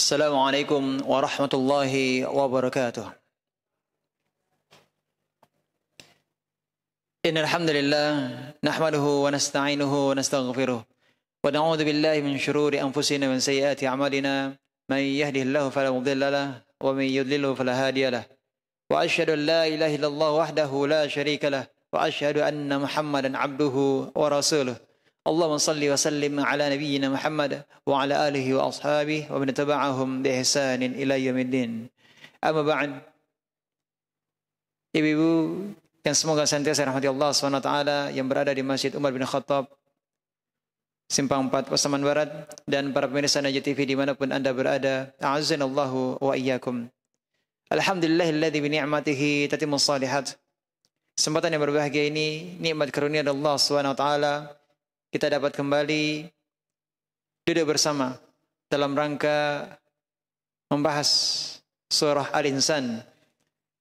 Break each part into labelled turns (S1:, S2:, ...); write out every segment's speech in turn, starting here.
S1: Assalamualaikum warahmatullahi wabarakatuh. Innal hamdalillah nahmaduhu wa nasta'inuhu wa nastaghfiruh wa na'udzu billahi min shururi anfusina wa min sayyiati a'malina may yahdihillahu fala mudilla lahu wa may yudlilhu fala hadiya lahu wa asyhadu an la ilaha illallah wahdahu la syarika lahu wa asyhadu anna Muhammadan 'abduhu wa rasuluh. Allahumma salli wa sallim ala nabiyyina Muhammad wa ala alihi wa ashabihi wa man tabi'ahum bi ihsanin ila yaumiddin. Amma ba'd. Ibu-ibu yang semoga senantiasa rahmati Allah SWT yang berada di Masjid Umar bin Khattab Simpang 4 Pasaman Barat dan para pemirsa Najah TV dimanapun anda berada, a'azzanallahu wa iyyakum. Alhamdulillahilladzi bi ni'matihi tatimmus shalihat. Kesempatan yang berbahagia ini nikmat karunia dari Allah SWT, kita dapat kembali duduk bersama dalam rangka membahas surah Al-Insan,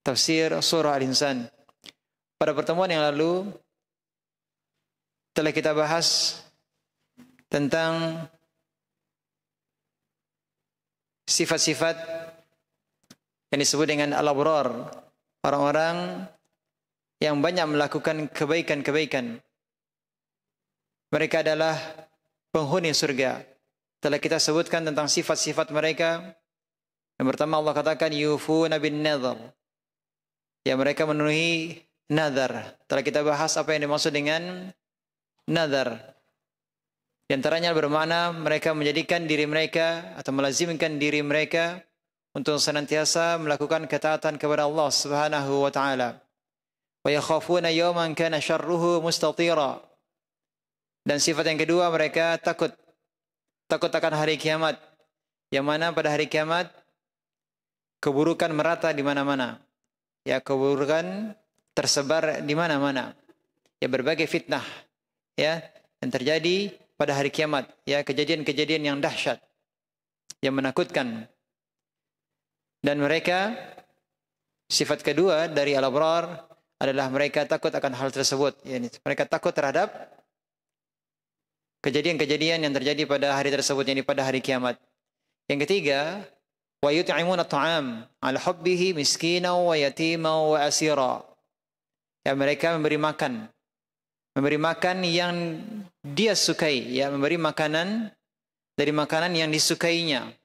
S1: tafsir surah Al-Insan. Pada pertemuan yang lalu telah kita bahas tentang sifat-sifat yang disebut dengan al-abrar, orang-orang yang banyak melakukan kebaikan-kebaikan. Mereka adalah penghuni surga. Telah kita sebutkan tentang sifat-sifat mereka. Yang pertama Allah katakan yufuna bin nadhar. Ya, mereka memenuhi nadhar. Telah kita bahas apa yang dimaksud dengan nadhar. Di antaranya bermakna mereka menjadikan diri mereka atau melazimkan diri mereka untuk senantiasa melakukan ketaatan kepada Allah Subhanahu wa taala. Wa yakhafuna yawman kana syarruhu mustatira. Dan sifat yang kedua, mereka takut akan hari kiamat, yang mana pada hari kiamat keburukan merata di mana-mana. Ya, keburukan tersebar di mana-mana. Ya, berbagai fitnah ya yang terjadi pada hari kiamat, ya, kejadian-kejadian yang dahsyat, yang menakutkan. Dan mereka, sifat kedua dari al-abrar adalah mereka takut akan hal tersebut. Ya, mereka takut terhadap kejadian-kejadian yang terjadi pada hari tersebut, yakni pada hari kiamat. Yang ketiga, wa yut'imuna at'am 'ala hubbihi miskinan wa yatiman wa asira. Ya, mereka memberi makan yang dia sukai, ya, memberi makanan dari makanan yang disukainya,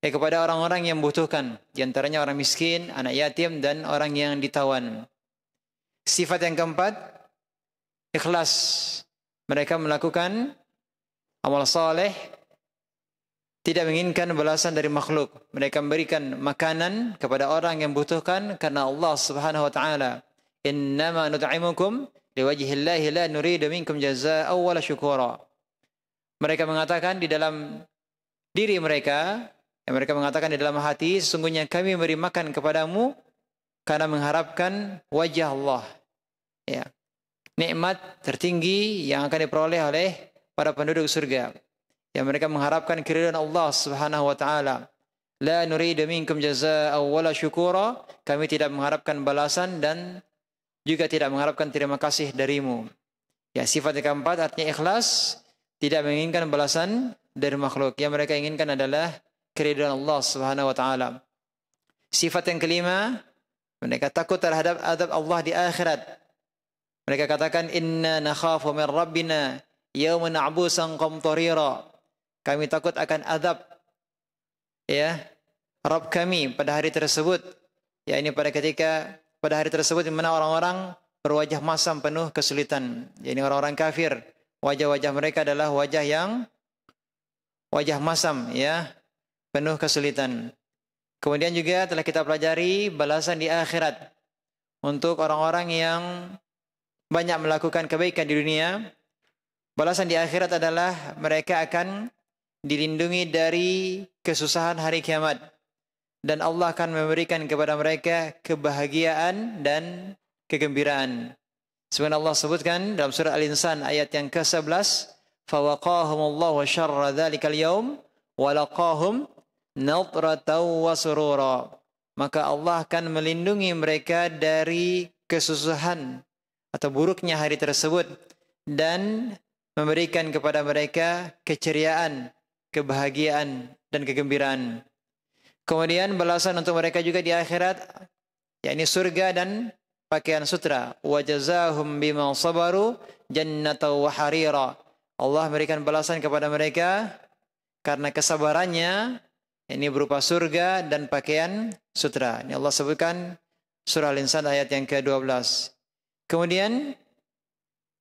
S1: ya, kepada orang-orang yang membutuhkan, di antaranya orang miskin, anak yatim, dan orang yang ditawan. Sifat yang keempat, ikhlas. Mereka melakukan amal saleh, tidak menginginkan balasan dari makhluk. Mereka memberikan makanan kepada orang yang membutuhkan karena Allah Subhanahu wa taala. Innama nut'imukum liwajhillahi la nuridu minkum jazaa'an wala syukura. Mereka mengatakan di dalam diri mereka, mereka mengatakan di dalam hati, sesungguhnya kami memberi makan kepadamu karena mengharapkan wajah Allah. Ya. Nikmat tertinggi yang akan diperoleh oleh para penduduk surga. Yang mereka mengharapkan keridhaan Allah Subhanahu wa taala. La nuridu minkum jazaa'an wala syukura. Kami tidak mengharapkan balasan dan juga tidak mengharapkan terima kasih darimu. Ya, sifat yang keempat artinya ikhlas, tidak menginginkan balasan dari makhluk. Yang mereka inginkan adalah keridhaan Allah Subhanahu wa taala. Sifat yang kelima, mereka takut terhadap azab Allah di akhirat. Mereka katakan inna nakhafu min rabbina yawman abusan qamtarira. Kami takut akan azab, ya, Rabb kami pada hari tersebut. Ya, ini pada hari tersebut di mana orang-orang berwajah masam penuh kesulitan. Ya, ini orang-orang kafir. Wajah-wajah mereka adalah wajah masam, ya, penuh kesulitan. Kemudian juga telah kita pelajari balasan di akhirat untuk orang-orang yang banyak melakukan kebaikan di dunia. Balasan di akhirat adalah mereka akan dilindungi dari kesusahan hari kiamat. Dan Allah akan memberikan kepada mereka kebahagiaan dan kegembiraan. Sebenarnya Allah sebutkan dalam surah Al-Insan ayat yang ke-11, fawaqahumullahu syarra dzalikal yaum wa laqahum nadratan wa surura. Maka Allah akan melindungi mereka dari kesusahan atau buruknya hari tersebut dan memberikan kepada mereka keceriaan kebahagiaan dan kegembiraan. Kemudian balasan untuk mereka juga di akhirat, yakni surga dan pakaian sutra. Wa jazahum bima sabaru jannatan wa harira. Allah memberikan balasan kepada mereka karena kesabarannya, ini berupa surga dan pakaian sutra. Ini Allah sebutkan surah Al-Insan ayat yang ke-12. Kemudian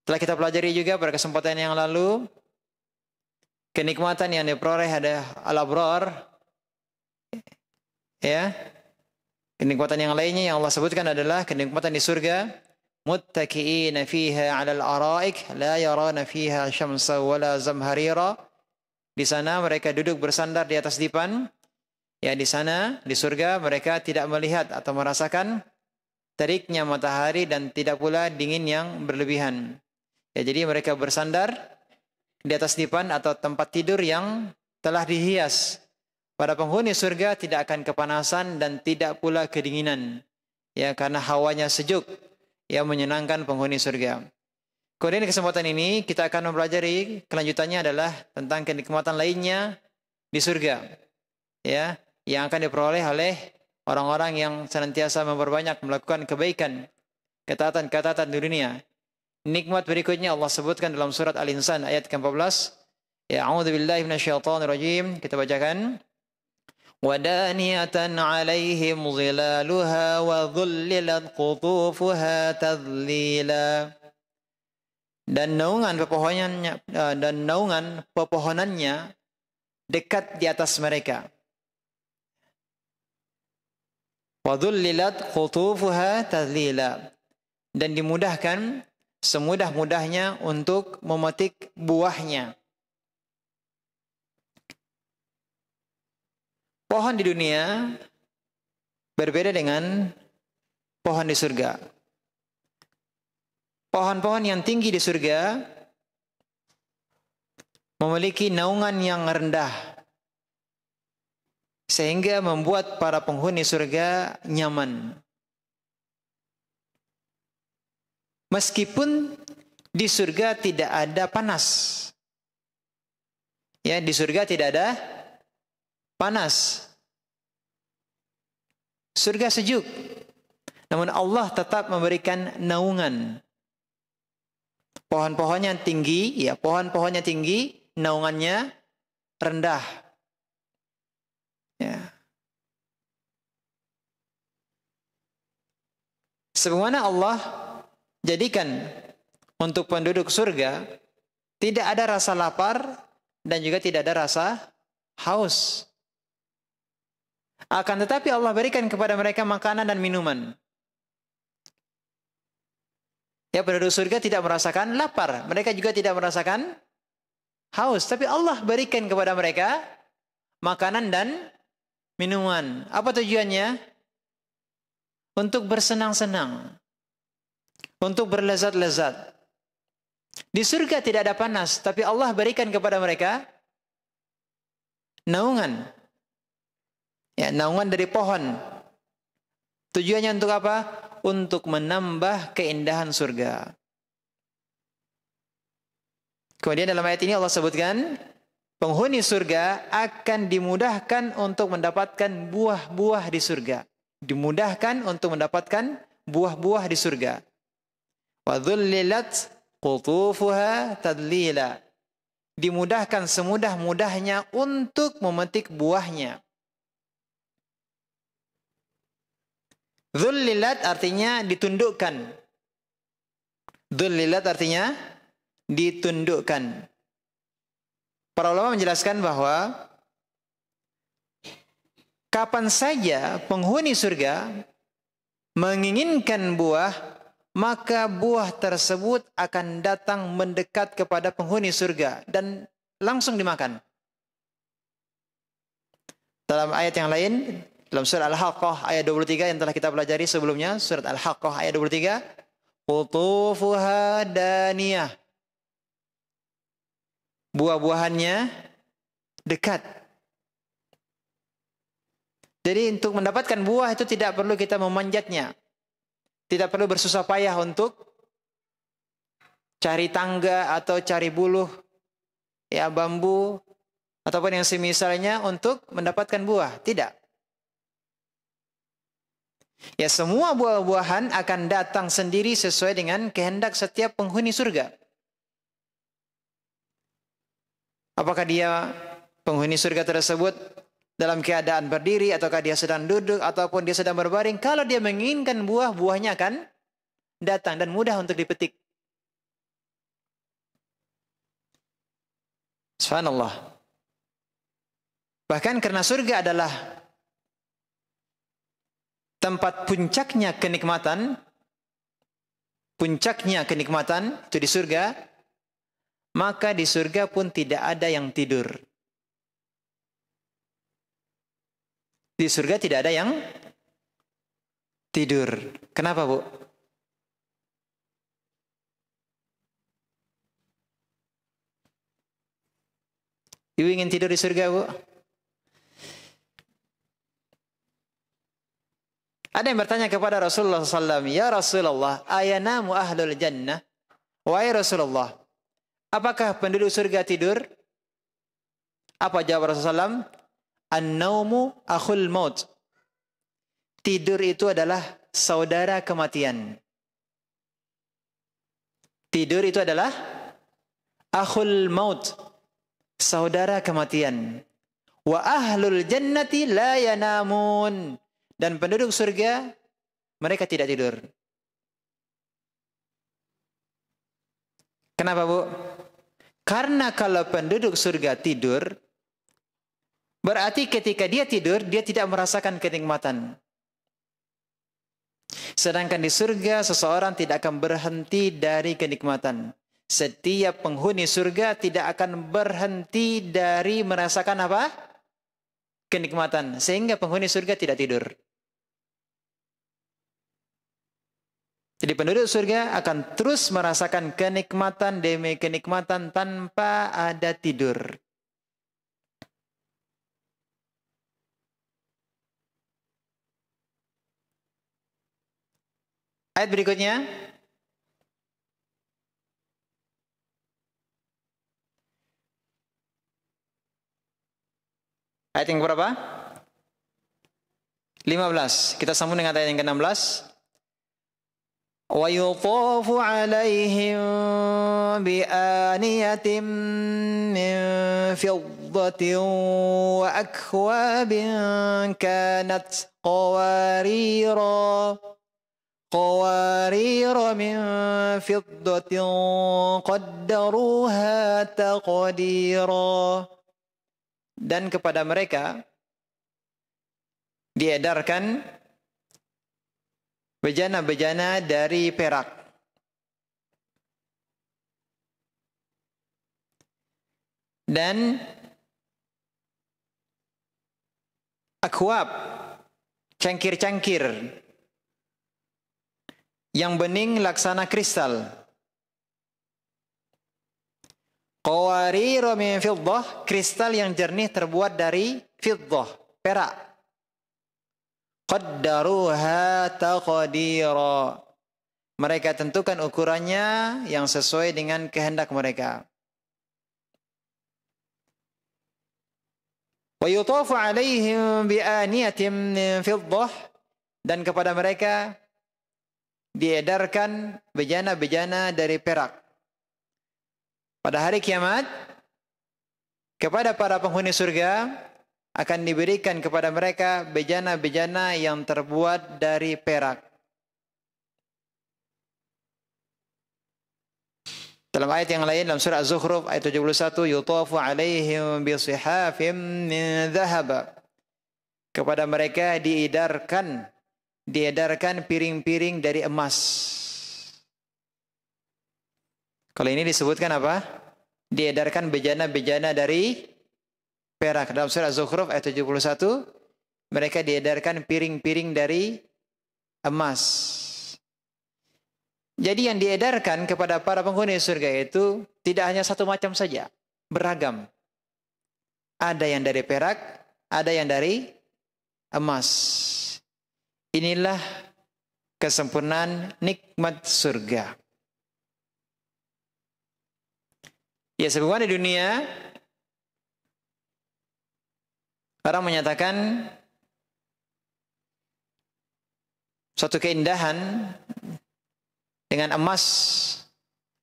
S1: telah kita pelajari juga pada kesempatan yang lalu kenikmatan yang diperoleh ada al-abrar, ya. Kenikmatan yang lainnya yang Allah sebutkan adalah kenikmatan di surga, muttaqiina fiha 'alal araik la yarana fiha syamsa wala zamharira. Di sana mereka duduk bersandar di atas dipan. Ya, di sana di surga mereka tidak melihat atau merasakan teriknya matahari dan tidak pula dingin yang berlebihan. Ya, jadi mereka bersandar di atas dipan atau tempat tidur yang telah dihias. Para penghuni surga tidak akan kepanasan dan tidak pula kedinginan. Ya, karena hawanya sejuk yang menyenangkan penghuni surga. Kemudian di kesempatan ini kita akan mempelajari kelanjutannya adalah tentang kenikmatan lainnya di surga. Ya, yang akan diperoleh oleh orang-orang yang senantiasa memperbanyak melakukan kebaikan, ketaatan-ketaatan di dunia. Nikmat berikutnya Allah sebutkan dalam surat Al-Insan ayat ke-14. Ya, a'udzubillahi minasyaitonirrajim. Kita bacakan. Wadaniyatan 'alaihim zilaluha wa dhullilat qutufuha tadlila. Dan naungan pepohonannya dekat di atas mereka. Wa dhullilat qutufuha tadlila. Dan dimudahkan semudah-mudahnya untuk memetik buahnya. Pohon di dunia berbeda dengan pohon di surga. Pohon-pohon yang tinggi di surga memiliki naungan yang rendah, sehingga membuat para penghuni surga nyaman. Meskipun di surga tidak ada panas. Ya, di surga tidak ada panas. Surga sejuk. Namun Allah tetap memberikan naungan. Pohon-pohonnya tinggi, ya, pohon-pohonnya tinggi, naungannya rendah. Ya. Sebagaimana Allah jadikan untuk penduduk surga tidak ada rasa lapar dan juga tidak ada rasa haus. Akan tetapi Allah berikan kepada mereka makanan dan minuman. Ya, penduduk surga tidak merasakan lapar, mereka juga tidak merasakan haus, tapi Allah berikan kepada mereka makanan dan minuman. Apa tujuannya? Untuk bersenang-senang, untuk berlezat-lezat. Di surga tidak ada panas, tapi Allah berikan kepada mereka naungan. Ya, naungan dari pohon. Tujuannya untuk apa? Untuk menambah keindahan surga. Kemudian dalam ayat ini Allah sebutkan, penghuni surga akan dimudahkan untuk mendapatkan buah-buah di surga. Dimudahkan untuk mendapatkan buah-buah di surga. Wa dhullilat qutufuha tadlila. Dimudahkan semudah-mudahnya untuk memetik buahnya. Dhullilat artinya ditundukkan. Dhullilat artinya ditundukkan. Para ulama menjelaskan bahwa kapan saja penghuni surga menginginkan buah, maka buah tersebut akan datang mendekat kepada penghuni surga dan langsung dimakan. Dalam ayat yang lain, dalam surat Al-Haqqah ayat 23 yang telah kita pelajari sebelumnya, surat Al-Haqqah ayat 23, qutufuha daniyah. Buah-buahannya dekat. Jadi untuk mendapatkan buah itu tidak perlu kita memanjatnya. Tidak perlu bersusah payah untuk cari tangga atau cari buluh, ya, bambu, ataupun yang semisalnya untuk mendapatkan buah. Tidak. Ya, semua buah-buahan akan datang sendiri sesuai dengan kehendak setiap penghuni surga. Apakah dia penghuni surga tersebut dalam keadaan berdiri, ataukah dia sedang duduk, ataupun dia sedang berbaring. Kalau dia menginginkan buah, buahnya akan datang dan mudah untuk dipetik. Subhanallah. Bahkan karena surga adalah tempat puncaknya kenikmatan itu di surga, maka di surga pun tidak ada yang tidur. Di surga tidak ada yang tidur. Kenapa, Bu? Ibu ingin tidur di surga, Bu? Ada yang bertanya kepada Rasulullah SAW, ya Rasulullah, ayanamu ahlul jannah? Wahai Rasulullah, apakah penduduk surga tidur? Apa jawab Rasulullah SAW? An-naumu akhul maut. Tidur itu adalah saudara kematian. Tidur itu adalah akhul maut, saudara kematian. Wa ahlul jannati la yanamun. Dan penduduk surga, mereka tidak tidur. Kenapa, Bu? Karena kalau penduduk surga tidur, berarti ketika dia tidur, dia tidak merasakan kenikmatan. Sedangkan di surga, seseorang tidak akan berhenti dari kenikmatan. Setiap penghuni surga tidak akan berhenti dari merasakan apa? Kenikmatan. Sehingga penghuni surga tidak tidur. Jadi penduduk surga akan terus merasakan kenikmatan demi kenikmatan tanpa ada tidur. Ayat berikutnya. Ayat yang berapa? 15. Kita sambung dengan ayat yang ke-16. وَيُطَافُ عَلَيْهِمْ بِآنِيَةٍ مِّن فِضَّةٍ وَأَكْوَابٍ كَانَتْ قَوَارِيرَ مِن فِضَّةٍ قَدَّرُوهَا تَقْدِيرًا. Dan kepada mereka diedarkan bejana-bejana dari perak. Dan akwab, cangkir-cangkir yang bening laksana kristal. Qawarira min fiddah, kristal yang jernih terbuat dari fiddah, perak. Qaddaruha taqdira. Mereka tentukan ukurannya yang sesuai dengan kehendak mereka. Wa yutafu alaihim bi'aniyatin min fiddah, dan kepada mereka diedarkan bejana-bejana dari perak. Pada hari kiamat, kepada para penghuni surga akan diberikan kepada mereka bejana-bejana yang terbuat dari perak. Dalam ayat yang lain, dalam surah Az-Zukhruf ayat 71, yutafu alaihim bisihafim min dhahab. Kepada mereka diedarkan piring-piring dari emas. Kalau ini disebutkan apa? Diedarkan bejana-bejana dari perak. Dalam surah Az-Zukhruf ayat 71, mereka diedarkan piring-piring dari emas. Jadi yang diedarkan kepada para penghuni surga itu tidak hanya satu macam saja, beragam. Ada yang dari perak, ada yang dari emas. Inilah kesempurnaan nikmat surga. Ya, sebagaimana di dunia Orang menyatakan suatu keindahan dengan emas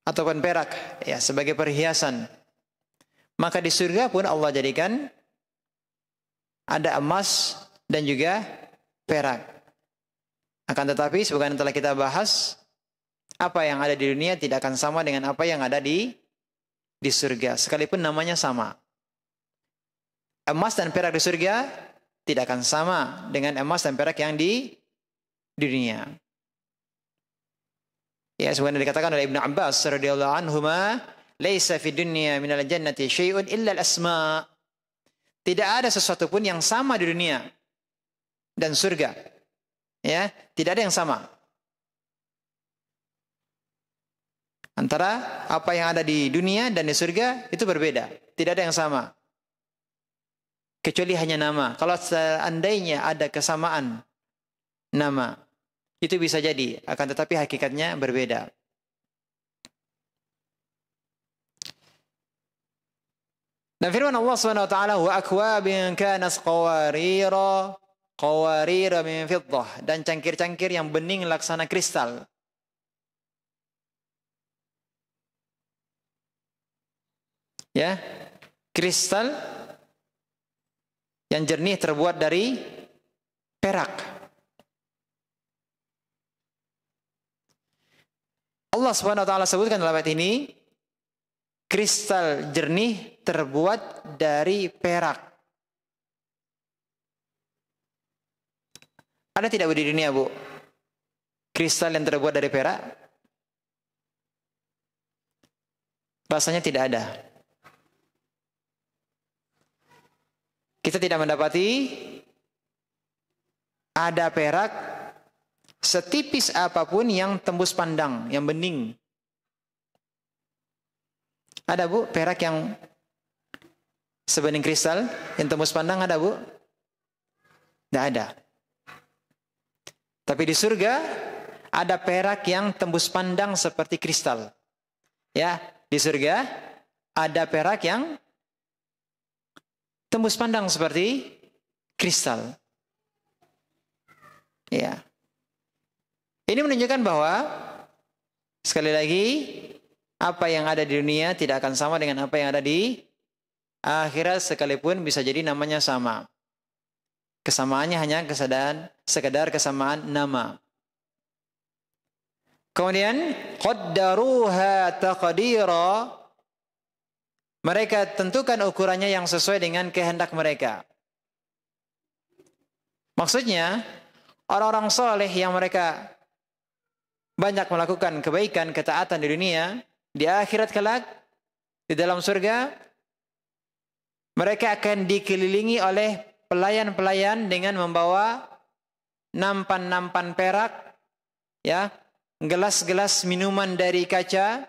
S1: ataupun perak ya sebagai perhiasan. Maka di surga pun Allah jadikan ada emas dan juga perak. Akan tetapi sebagaimana telah kita bahas, apa yang ada di dunia tidak akan sama dengan apa yang ada di surga, sekalipun namanya sama. Emas dan perak di surga tidak akan sama dengan emas dan perak yang di dunia. Ya, sebagaimana dikatakan oleh Ibnu Abbas radhiyallahu anhuma, "Laisa fid dunya minal jannati syai'un illa al-asma." Tidak ada sesuatu pun yang sama di dunia dan surga. Ya, tidak ada yang sama. Antara apa yang ada di dunia dan di surga itu berbeda. Tidak ada yang sama. Kecuali hanya nama. Kalau seandainya ada kesamaan nama, itu bisa jadi. Akan tetapi hakikatnya berbeda. Dan firman Allah SWT, "Wa akwabin kanas qawarira min fiddah." Dan cangkir-cangkir yang bening laksana kristal. Ya, kristal yang jernih terbuat dari perak. Allah Subhanahu wa taala sebutkan dalam ayat ini, kristal jernih terbuat dari perak. Ada tidak di dunia, Bu? Kristal yang terbuat dari perak? Rasanya tidak ada. Kita tidak mendapati ada perak setipis apapun yang tembus pandang, yang bening. Ada, Bu, perak yang sebening kristal yang tembus pandang, ada, Bu? Tidak ada. Tapi di surga ada perak yang tembus pandang seperti kristal. Ya, di surga ada perak yang tembus pandang seperti kristal. Ya. Ini menunjukkan bahwa sekali lagi apa yang ada di dunia tidak akan sama dengan apa yang ada di akhirat, sekalipun bisa jadi namanya sama. Kesamaannya hanya sekedar kesamaan nama. Kemudian qaddaruha taqdira. Mereka tentukan ukurannya yang sesuai dengan kehendak mereka. Maksudnya, orang-orang soleh yang mereka banyak melakukan kebaikan, ketaatan di dunia, di akhirat kelak, di dalam surga, mereka akan dikelilingi oleh pelayan-pelayan dengan membawa nampan-nampan perak, ya, gelas-gelas minuman dari kaca,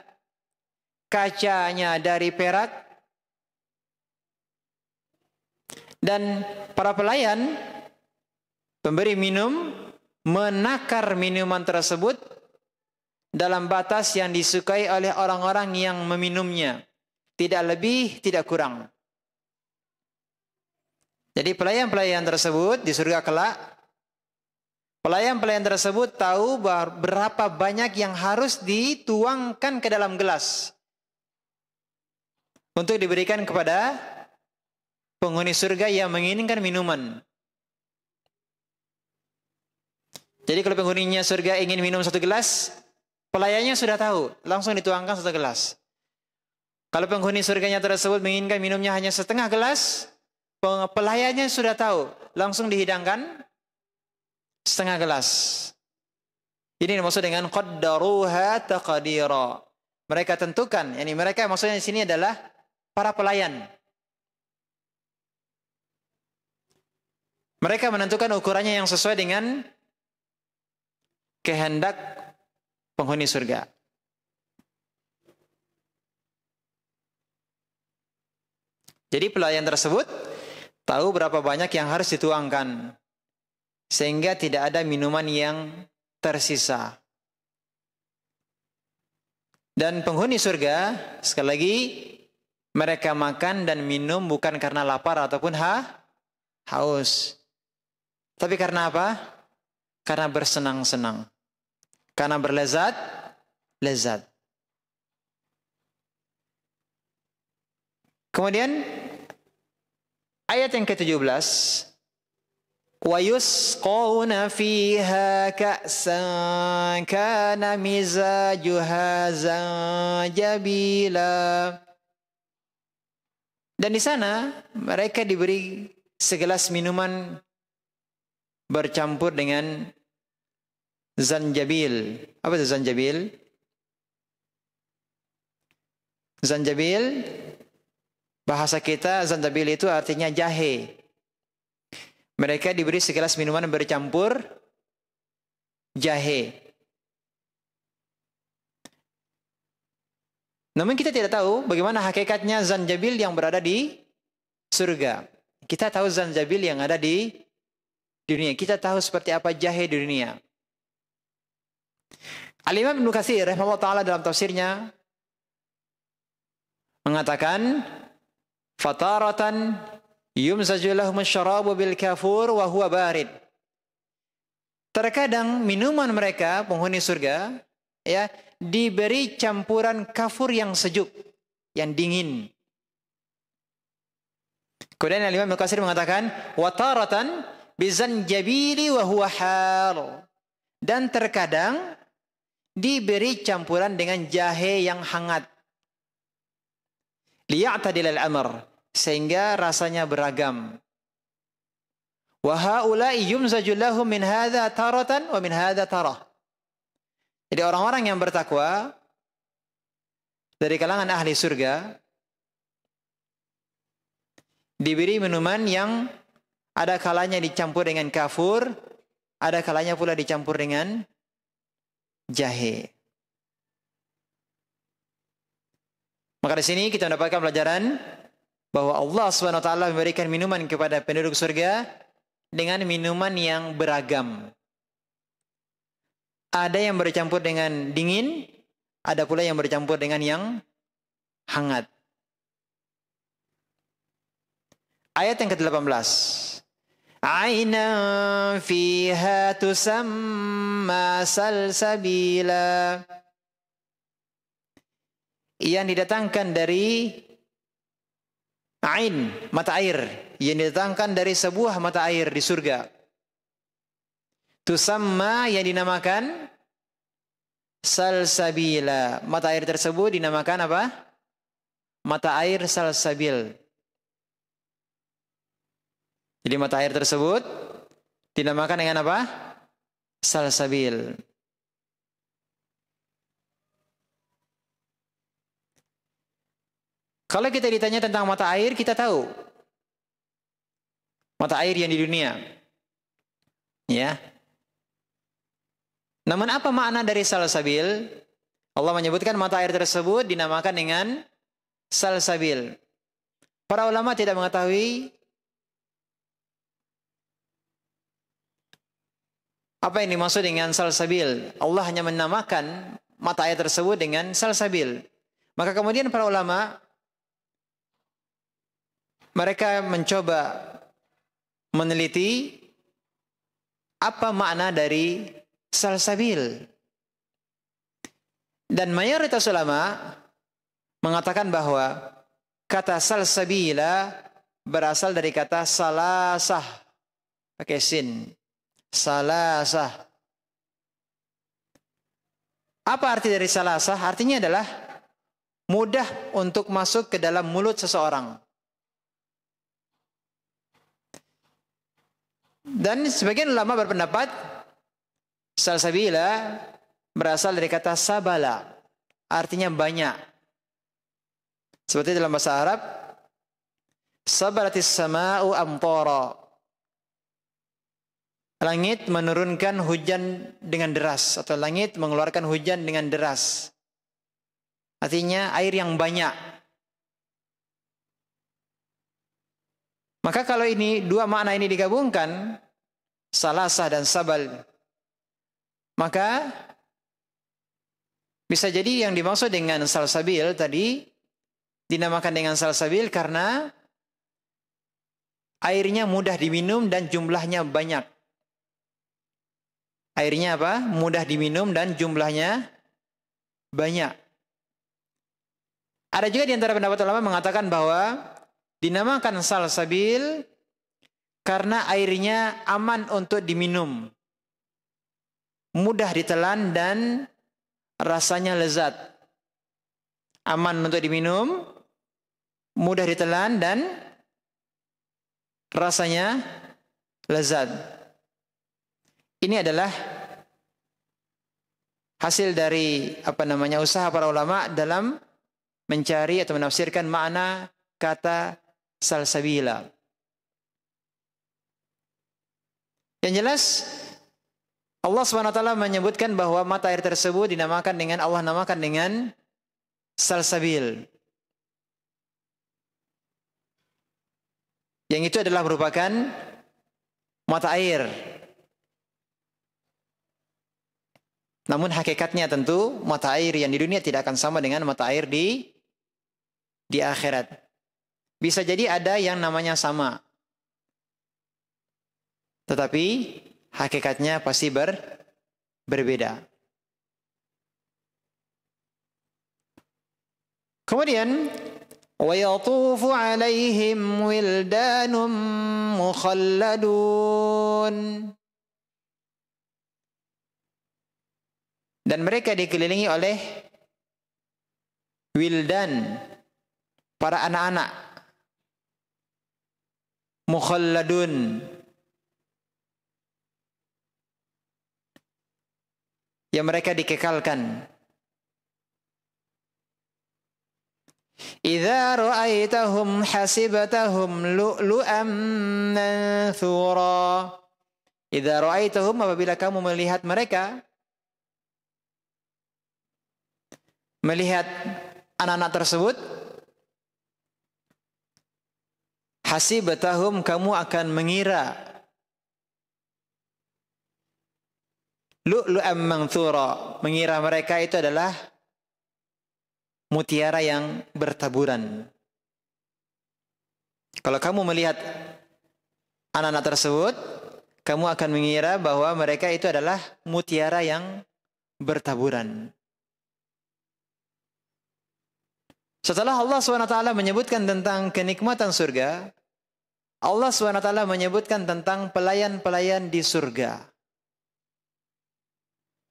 S1: kacanya dari perak, dan para pelayan pemberi minum menakar minuman tersebut dalam batas yang disukai oleh orang-orang yang meminumnya, tidak lebih, tidak kurang. Jadi pelayan-pelayan tersebut di surga kelak, pelayan-pelayan tersebut tahu berapa banyak yang harus dituangkan ke dalam gelas untuk diberikan kepada penghuni surga yang menginginkan minuman. Jadi kalau penghuninya surga ingin minum satu gelas, pelayannya sudah tahu, langsung dituangkan satu gelas. Kalau penghuni surganya tersebut menginginkan minumnya hanya setengah gelas, pelayannya sudah tahu, langsung dihidangkan setengah gelas. Ini dimaksud dengan qaddaruha taqdira. Mereka tentukan, yani mereka maksudnya di sini adalah para pelayan. Mereka menentukan ukurannya yang sesuai dengan kehendak penghuni surga. Jadi pelayan tersebut tahu berapa banyak yang harus dituangkan, sehingga tidak ada minuman yang tersisa. Dan penghuni surga, sekali lagi, mereka makan dan minum bukan karena lapar ataupun haus. Tapi karena apa? Karena bersenang-senang. Karena lezat. Kemudian ayat yang ke-17, wa yusqawna fiha ka'san kana mizajuha zanjabila. Dan di sana mereka diberi segelas minuman bercampur dengan zanjabil. Apa itu zanjabil? Zanjabil, bahasa kita zanjabil itu artinya jahe. Mereka diberi segelas minuman bercampur jahe. Namun kita tidak tahu bagaimana hakikatnya zanjabil yang berada di surga. Kita tahu zanjabil yang ada di dunia. Kita tahu seperti apa jahe di dunia. Al-Imam Ibnu Katsir rahimahullah ta'ala dalam tafsirnya mengatakan, fataratan yumzaju lahum syarabu bil kafur wa huwa barid. Terkadang minuman mereka penghuni surga ya diberi campuran kafur yang sejuk, yang dingin. Kemudian Al-Imam Ibnu Katsir mengatakan wataratan bizanjabili wa huwa har. Dan terkadang diberi campuran dengan jahe yang hangat. Liya'tadil al-amr, sehingga rasanya beragam. Wa haula'i yumzaju lahum min hadza taratan wa min hadza tarah. Jadi orang-orang yang bertakwa dari kalangan ahli surga diberi minuman yang ada kalanya dicampur dengan kafur, ada kalanya pula dicampur dengan jahe. Maka di sini kita mendapatkan pelajaran bahwa Allah Subhanahu wa taala memberikan minuman kepada penduduk surga dengan minuman yang beragam. Ada yang bercampur dengan dingin, ada pula yang bercampur dengan yang hangat. Ayat yang ke-18. Ainan fiha tusamma salsabila. Yang didatangkan dari ain, mata air. Yang didatangkan dari sebuah mata air di surga. Tusamma yang dinamakan salsabila. Mata air tersebut dinamakan apa? Mata air salsabil. Jadi mata air tersebut dinamakan dengan apa? Salsabil. Kalau kita ditanya tentang mata air, kita tahu mata air yang di dunia. Ya. Namun apa makna dari salsabil? Allah menyebutkan mata air tersebut dinamakan dengan salsabil. Para ulama tidak mengetahui apa yang dimaksud dengan salsabil. Allah hanya menamakan mata air tersebut dengan salsabil. Maka kemudian para ulama mereka mencoba meneliti apa makna dari salsabil. Dan mayoritas ulama mengatakan bahwa kata salsabila berasal dari kata salasah. Pakai sin. Salasah. Apa arti dari salasah? Artinya adalah mudah untuk masuk ke dalam mulut seseorang. Dan sebagian ulama berpendapat salsabila berasal dari kata sabala, artinya banyak. Seperti dalam bahasa Arab, sabalatis sama'u amtara. Langit menurunkan hujan dengan deras, atau langit mengeluarkan hujan dengan deras. Artinya air yang banyak. Maka kalau ini dua makna ini digabungkan, salasah dan sabal, maka bisa jadi yang dimaksud dengan salsabil tadi dinamakan dengan salsabil karena Airnya mudah diminum dan jumlahnya banyak. Airnya apa? Mudah diminum dan jumlahnya banyak. Ada juga di antara pendapat ulama mengatakan bahwa dinamakan salsabil karena airnya aman untuk diminum, mudah ditelan dan rasanya lezat. Aman untuk diminum, mudah ditelan dan rasanya lezat. Ini adalah hasil dari usaha para ulama dalam mencari atau menafsirkan makna kata salsabila. Yang jelas Allah SWT menyebutkan bahwa mata air tersebut Allah namakan dengan salsabil. Yang itu adalah merupakan mata air. Namun hakikatnya tentu mata air yang di dunia tidak akan sama dengan mata air di akhirat. Bisa jadi ada yang namanya sama. Tetapi hakikatnya pasti berbeda. Kemudian وَيَطُوفُ عَلَيْهِمْ وِلْدَانٌ مُخَلَّدُونَ. Dan mereka dikelilingi oleh wildan, para anak-anak, mukhalladun, yang mereka dikekalkan. Idza ra'aitahum hasibatahum lu'lu'an manthura. Idza ra'aitahum, apabila kamu melihat mereka, melihat anak-anak tersebut, hasibatahum, kamu akan mengira, lu'lu'an manthura, mengira mereka itu adalah mutiara yang bertaburan. Kalau kamu melihat anak-anak tersebut, kamu akan mengira bahwa mereka itu adalah mutiara yang bertaburan. Setelah Allah SWT menyebutkan tentang kenikmatan surga, Allah SWT menyebutkan tentang pelayan-pelayan di surga.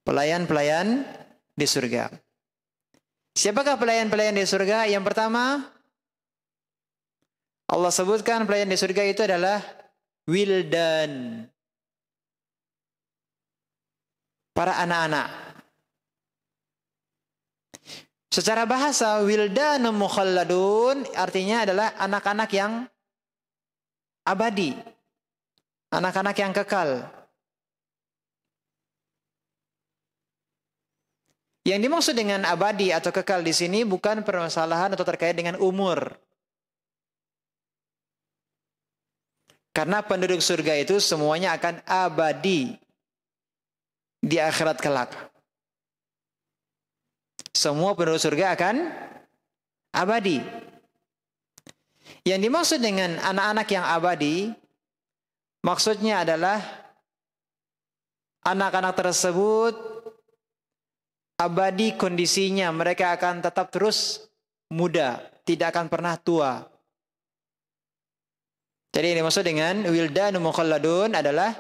S1: Pelayan-pelayan di surga. Siapakah pelayan-pelayan di surga? Yang pertama, Allah sebutkan pelayan di surga itu adalah wildan, para anak-anak. Secara bahasa, wildanun mukhalladun artinya adalah anak-anak yang abadi, anak-anak yang kekal. Yang dimaksud dengan abadi atau kekal di sini bukan permasalahan atau terkait dengan umur. Karena penduduk surga itu semuanya akan abadi di akhirat kelak. Semua penduduk surga akan abadi. Yang dimaksud dengan anak-anak yang abadi, maksudnya adalah anak-anak tersebut abadi kondisinya, mereka akan tetap terus muda, tidak akan pernah tua. Jadi yang dimaksud dengan wildanun mukhalladun adalah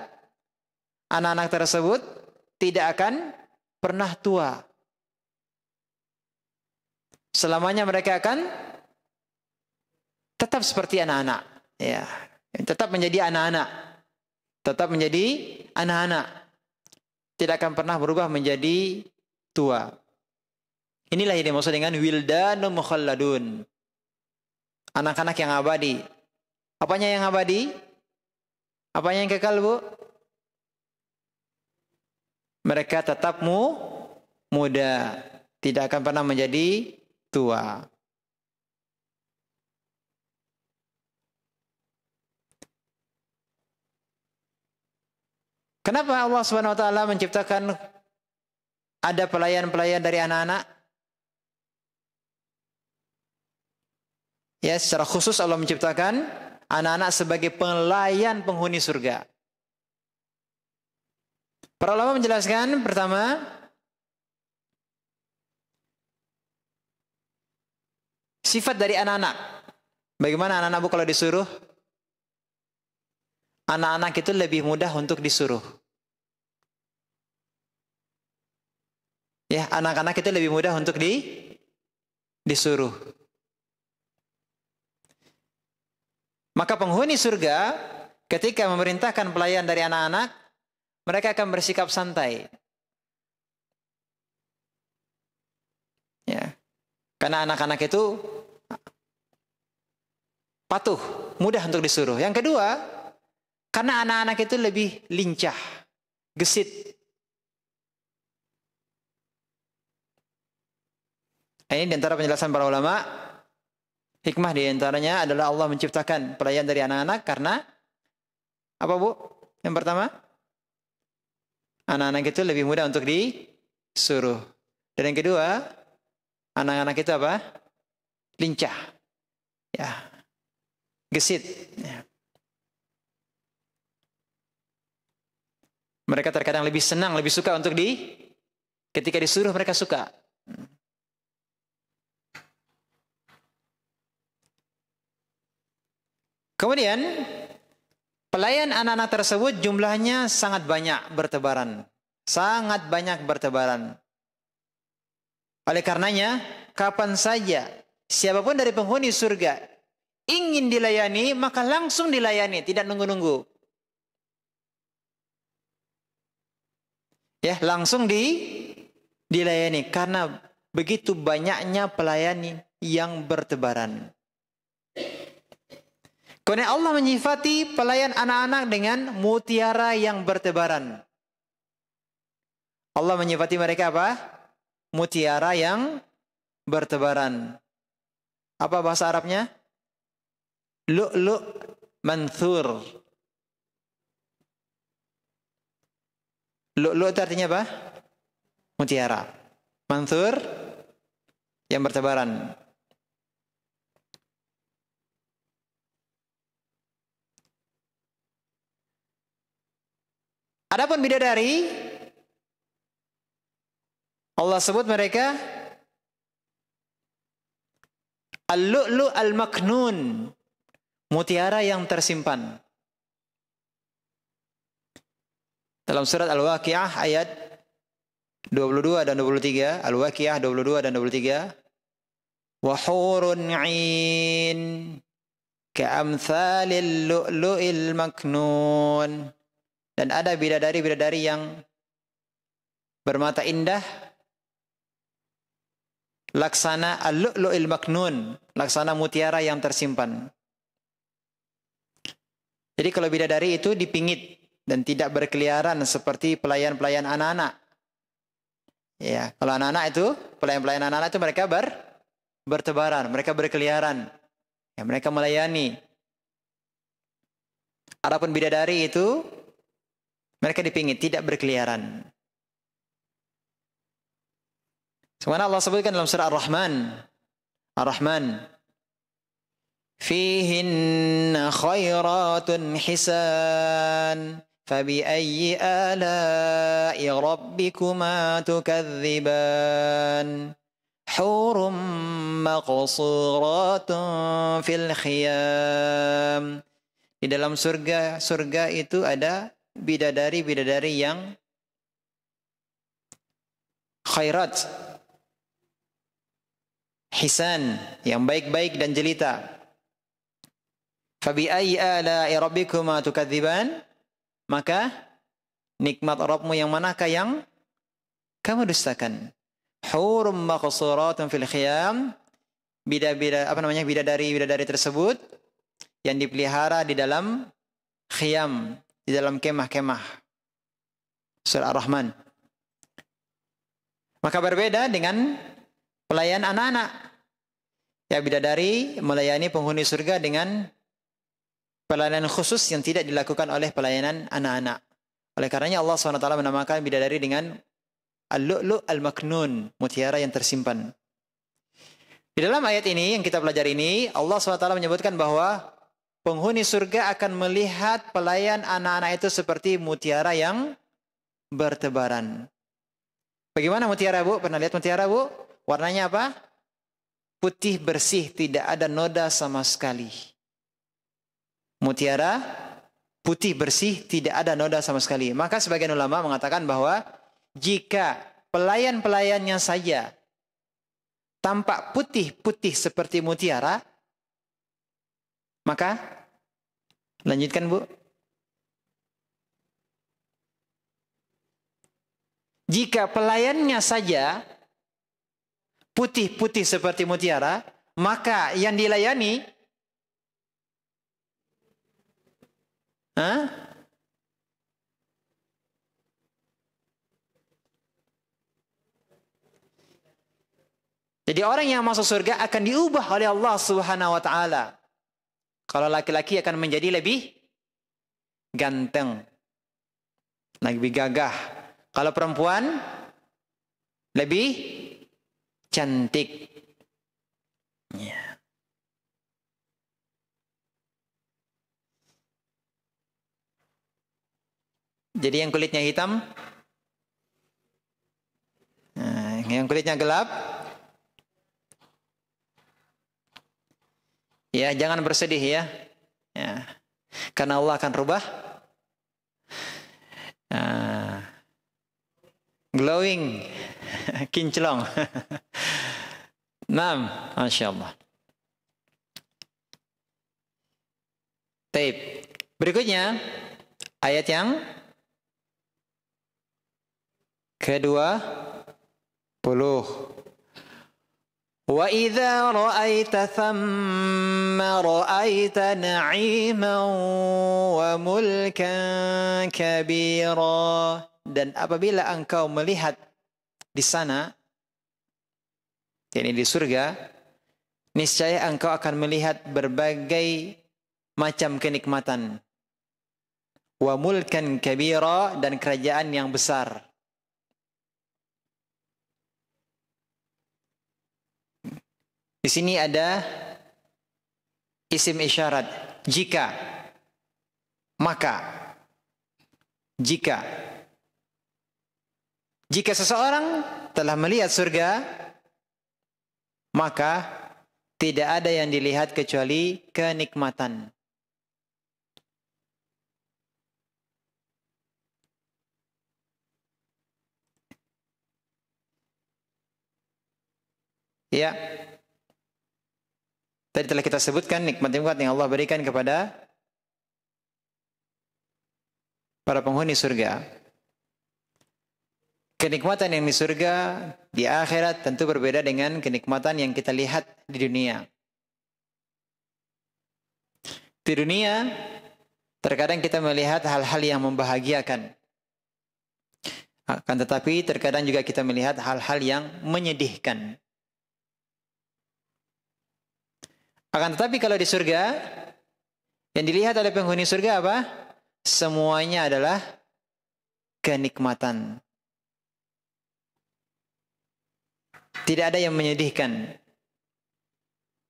S1: anak-anak tersebut tidak akan pernah tua. Selamanya mereka akan tetap seperti anak-anak, ya, tetap menjadi anak-anak, tetap menjadi anak-anak, tidak akan pernah berubah menjadi tua. Inilah yang dimaksud dengan wildanun mukhalladun. Anak-anak yang abadi. Apanya yang abadi? Apanya yang kekal, Bu? Mereka tetap muda, tidak akan pernah menjadi tua. Kenapa Allah Subhanahu wa taala menciptakan ada pelayan-pelayan dari anak-anak? Ya, secara khusus Allah menciptakan anak-anak sebagai pelayan penghuni surga. Para ulama menjelaskan pertama, sifat dari anak-anak. Bagaimana anak-anak Bu kalau disuruh? Anak-anak itu lebih mudah untuk disuruh. Ya, anak-anak itu lebih mudah untuk disuruh. Maka penghuni surga ketika memerintahkan pelayan dari anak-anak, mereka akan bersikap santai. Ya. Karena anak-anak itu patuh, mudah untuk disuruh. Yang kedua, karena anak-anak itu lebih lincah, gesit. Ini di antara penjelasan para ulama. Hikmah di antaranya adalah Allah menciptakan pelayan dari anak-anak karena apa Bu? Yang pertama, anak-anak itu lebih mudah untuk disuruh. Dan yang kedua, anak-anak itu apa? Lincah. Ya. Gesit. Ya. Mereka terkadang lebih senang, lebih suka untuk ketika disuruh mereka suka. Kemudian pelayan anak-anak tersebut jumlahnya sangat banyak bertebaran. Sangat banyak bertebaran. Oleh karenanya, kapan saja siapapun dari penghuni surga ingin dilayani, maka langsung dilayani, tidak nunggu-nunggu. Ya, langsung dilayani karena begitu banyaknya pelayan yang bertebaran. Kemudian Allah menyifati pelayan anak-anak dengan mutiara yang bertebaran. Allah menyifati mereka apa? Mutiara yang bertebaran. Apa bahasa Arabnya? Lu'lu' manthur. Lu'lu' itu artinya apa? Mutiara. Manthur yang bertebaran. Adapun bidadari, Allah sebut mereka al-lu'lu' al-maknun, mutiara yang tersimpan. Dalam surat Al-Waqiah ayat 22 dan 23, Al-Waqiah 22 dan 23, wa hurun 'ain ka'amthalil lu'lu'il maknun. Dan ada bidadari-bidadari yang bermata indah laksana al-lu'lu'il maknun, laksana mutiara yang tersimpan. Jadi kalau bidadari itu dipingit dan tidak berkeliaran seperti pelayan-pelayan anak-anak. Ya, kalau anak-anak itu, pelayan-pelayan anak-anak itu mereka bertebaran, mereka berkeliaran. Ya, mereka melayani. Adapun bidadari itu mereka dipingit, tidak berkeliaran. Sebenarnya Allah sebutkan dalam surah Ar-Rahman. Ar-Rahman. Fihinna khairatun hisan. Fabi'ayyi ala'i rabbikuma tukadziban. Hurum maqsuratun fil khiyam. Di dalam surga itu ada bidadari-bidadari yang khairat, hisan, yang baik-baik dan jelita. Fabi ayyi ala'i rabbikuma tukadziban, maka nikmat Rabbmu yang manakah yang kamu dustakan? Hurum maqsuratun fil khiyam, bidadari tersebut yang dipelihara di dalam khiyam, di dalam kemah-kemah. Surah Ar-Rahman. Maka berbeda dengan pelayan anak-anak. Ya, bidadari melayani penghuni surga dengan pelayanan khusus yang tidak dilakukan oleh pelayanan anak-anak. Oleh karenanya Allah SWT menamakan bidadari dengan al-lu'lu' al-maknun, mutiara yang tersimpan. Di dalam ayat ini yang kita pelajari ini, Allah SWT menyebutkan bahwa penghuni surga akan melihat pelayan anak-anak itu seperti mutiara yang bertebaran. Bagaimana mutiara, Bu? Pernah lihat mutiara, Bu? Warnanya apa? Putih bersih, tidak ada noda sama sekali. Mutiara putih bersih, tidak ada noda sama sekali. Maka sebagian ulama mengatakan bahwa jika pelayan-pelayannya saja tampak putih-putih seperti mutiara, maka lanjutkan, Bu. Jika pelayannya saja putih-putih seperti mutiara, maka yang dilayani jadi orang yang masuk surga akan diubah oleh Allah Subhanahu wa taala. Kalau laki-laki akan menjadi lebih ganteng, lebih gagah. Kalau perempuan lebih cantik. Ya. Jadi yang kulitnya hitam, yang kulitnya gelap, ya jangan bersedih ya. Karena Allah akan rubah. Glowing, kinclong. Naam, Masya Allah. Taib. Berikutnya, ayat yang ke-20. Wa idza ra'aita thamma ra'aita na'iman wa mulkan kabira. Dan apabila engkau melihat di sana, yakni di surga, niscaya engkau akan melihat berbagai macam kenikmatan. Wa mulkan kabira, dan kerajaan yang besar. Di sini ada isim isyarat. Jika, maka, jika. Jika seseorang telah melihat surga, maka tidak ada yang dilihat kecuali kenikmatan. Ya. Tadi telah kita sebutkan nikmat-nikmat yang Allah berikan kepada para penghuni surga. Kenikmatan yang di surga, di akhirat tentu berbeda dengan kenikmatan yang kita lihat di dunia. Di dunia, terkadang kita melihat hal-hal yang membahagiakan. Akan tetapi terkadang juga kita melihat hal-hal yang menyedihkan. Akan tetapi kalau di surga, yang dilihat oleh penghuni surga apa? Semuanya adalah kenikmatan. Tidak ada yang menyedihkan.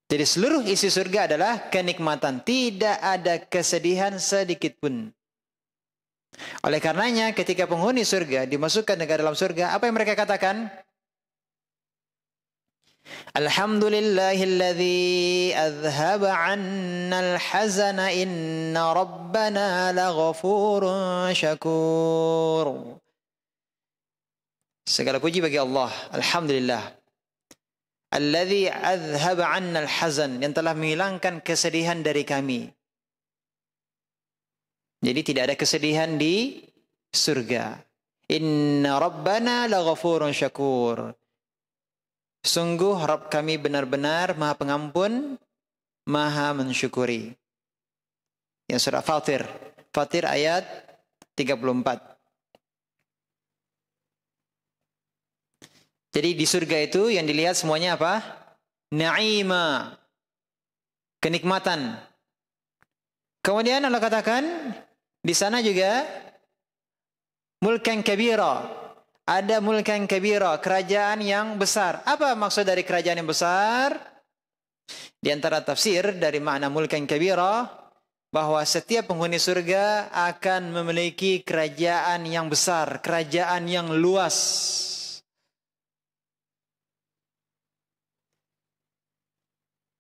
S1: Jadi seluruh isi surga adalah kenikmatan. Tidak ada kesedihan sedikit pun. Oleh karenanya ketika penghuni surga dimasukkan ke dalam surga, apa yang mereka katakan? Alhamdulillahilladzi azhaba 'annal hazana inna rabbana laghafurun syakur. Segala puji bagi Allah. Alhamdulillah. Alladzi azhaba 'annal hazan, yang telah menghilangkan kesedihan dari kami. Jadi tidak ada kesedihan di surga. Inna rabbana laghafurun syakur. Sungguh Rabb kami benar-benar Maha Pengampun, Maha mensyukuri. Yang surah Fatir. Fatir ayat 34. Jadi di surga itu yang dilihat semuanya apa? Na'ima. Kenikmatan. Kemudian Allah katakan, di sana juga mulkan kabira. Ada mulkan kabira, kerajaan yang besar. Apa maksud dari kerajaan yang besar? Di antara tafsir dari makna mulkan kabira, bahwa setiap penghuni surga akan memiliki kerajaan yang besar, kerajaan yang luas.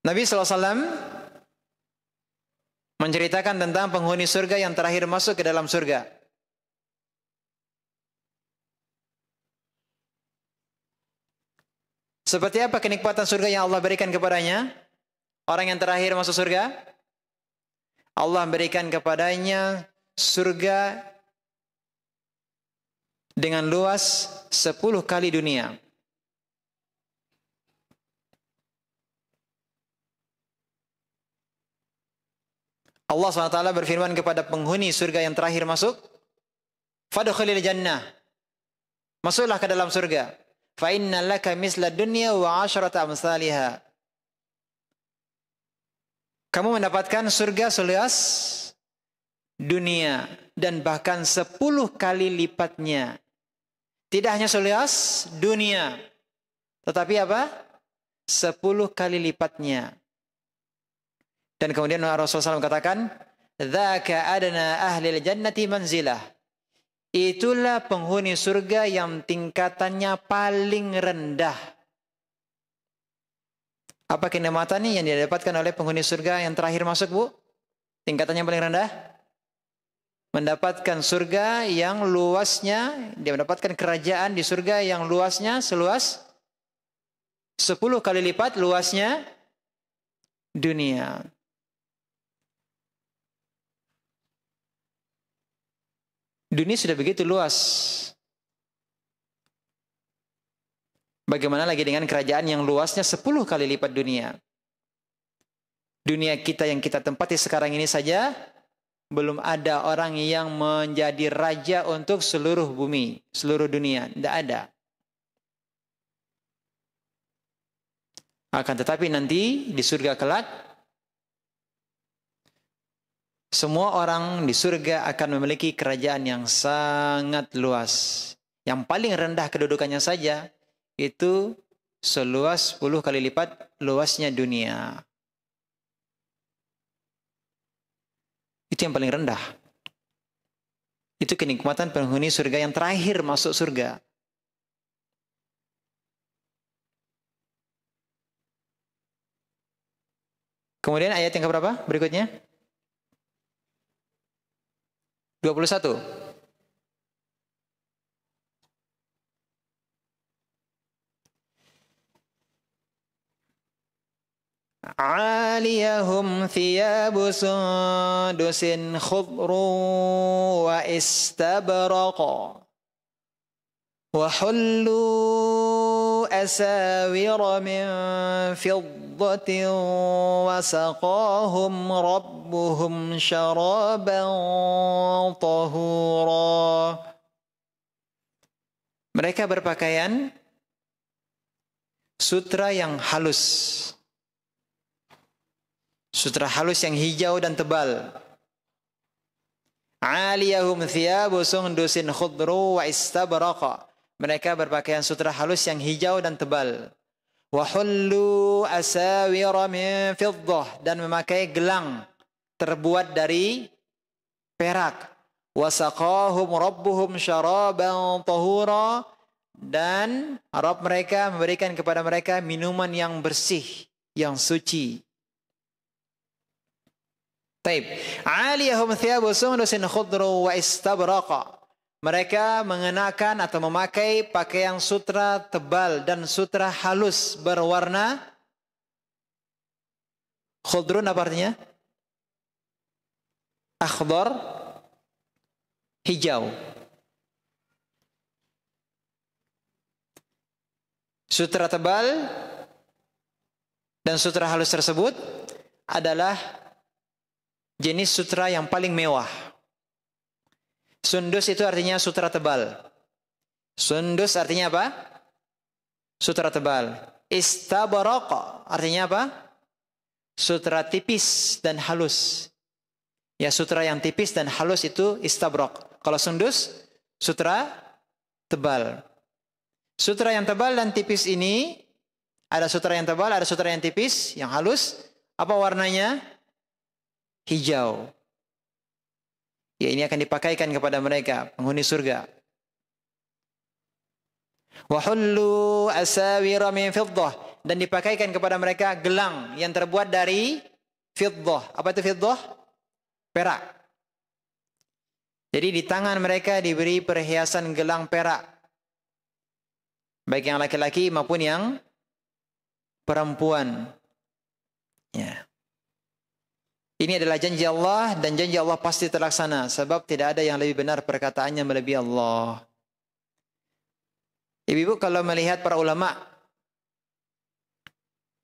S1: Nabi SAW menceritakan tentang penghuni surga yang terakhir masuk ke dalam surga. Seperti apa kenikmatan surga yang Allah berikan kepadanya? Orang yang terakhir masuk surga, Allah berikan kepadanya surga dengan luas 10 kali dunia. Allah SWT berfirman kepada penghuni surga yang terakhir masuk, fadkhulil jannah, masuklah ke dalam surga. Fa inna laka misla dunya wa 'asharata amsalihha. Kamu mendapatkan surga seluas dunia dan bahkan 10 kali lipatnya. Tidak hanya seluas dunia, tetapi apa? 10 kali lipatnya. Dan kemudian Rasulullah SAW katakan, dzaka adna ahlil jannati manzilah. Itulah penghuni surga yang tingkatannya paling rendah. Apa kenikmatannya yang didapatkan oleh penghuni surga yang terakhir masuk, Bu? Tingkatannya paling rendah? Mendapatkan surga yang luasnya, dia mendapatkan kerajaan di surga yang luasnya seluas 10 kali lipat luasnya dunia. Dunia sudah begitu luas. Bagaimana lagi dengan kerajaan yang luasnya 10 kali lipat dunia? Dunia kita yang kita tempati sekarang ini saja, belum ada orang yang menjadi raja untuk seluruh bumi, seluruh dunia. Tidak ada. Akan tetapi nanti di surga kelak, semua orang di surga akan memiliki kerajaan yang sangat luas. Yang paling rendah kedudukannya saja, itu seluas 10 kali lipat luasnya dunia. Itu yang paling rendah. Itu kenikmatan penghuni surga yang terakhir masuk surga. Kemudian ayat yang keberapa berikutnya? 21. Aliyahum thiyabu sundusin khudru wa istabraqa wa hullu asawira min fiddatin wa saqahum rabbuhum syaraban tahura. Mereka berpakaian sutra yang halus. Sutra halus yang hijau dan tebal. Aliyahum thiyabu sundusin khudru wa istabraqa. Mereka berpakaian sutra halus yang hijau dan tebal. Wa hullu asawira min fiddah, dan memakai gelang terbuat dari perak. Wa saqahum rabbuhum syaraban tahura, dan Rabb mereka memberikan kepada mereka minuman yang bersih, yang suci. Taib. Aliyahum thiyabu sundusin khudru wa istabraqa. Mereka mengenakan atau memakai pakaian sutra tebal dan sutra halus berwarna khudrun, apa artinya? Akhdar, hijau. Sutra tebal dan sutra halus tersebut adalah jenis sutra yang paling mewah. Sundus itu artinya sutra tebal. Sundus artinya apa? Sutra tebal. Istabraqa artinya apa? Sutra tipis dan halus. Ya, sutra yang tipis dan halus itu istabraq. Kalau sundus, sutra tebal. Sutra yang tebal dan tipis ini, ada sutra yang tebal, ada sutra yang tipis, yang halus. Apa warnanya? Hijau. Ya, ini akan dipakaikan kepada mereka, penghuni surga. Wa hullu asawira min fiddah, dan dipakaikan kepada mereka gelang yang terbuat dari fiddah. Apa itu fiddah? Perak. Jadi di tangan mereka diberi perhiasan gelang perak. Baik yang laki-laki maupun yang perempuan. Ya. Ini adalah janji Allah, dan janji Allah pasti terlaksana. Sebab tidak ada yang lebih benar perkataannya melebihi Allah. Ibu-ibu, kalau melihat para ulama